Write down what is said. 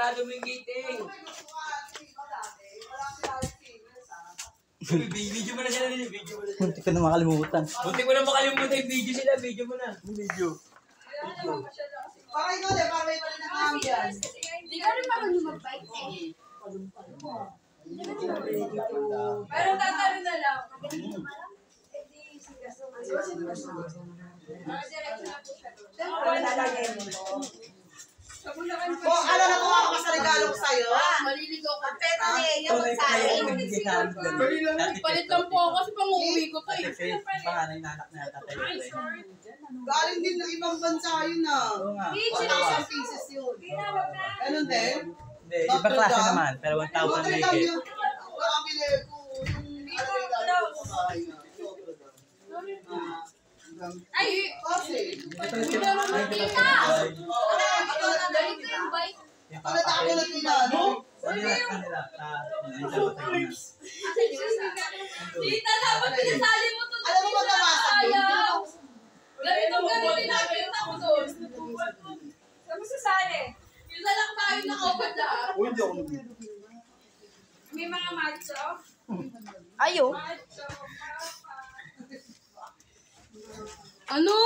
Sarado mo yung gating. Video mo na sila nila. Video mo na sila. Munti ko na makalimutan. Munti ko na makalimutan yung video sila. Video mo na. Video. Para ikaw din, para may palit ng ambience. Hindi ka rin marunong mag-bike eh. Pero tatalo na lang. Ano na kuha ka sa regalo ko sa'yo? Maliligaw ka. Pero yung magsabi. Palit lang po ako kasi pang-uwi ko to eh. Panganay na anak na tatay. Galing din ng ibang bansa yun ah. Oo nga. 1,000 pieces yun. Ganun din? Hindi, ibang klase naman. Pero 1,000 Notre may Dame get. yung nakabili ko. Yung regalo ko sa bahay na. Ay! Kasi, Hindi naman magkita! Dali ko yung bike. palit ako na pinano. Kanila. Tita, dapat pinasali mo to. Alam mo magkabasa yun? Ganitong nakita ko doon. Saan mo sasali? Yung lalak tayo naka-open lahat. Hindi ako May mga macho. Ayo. Ano?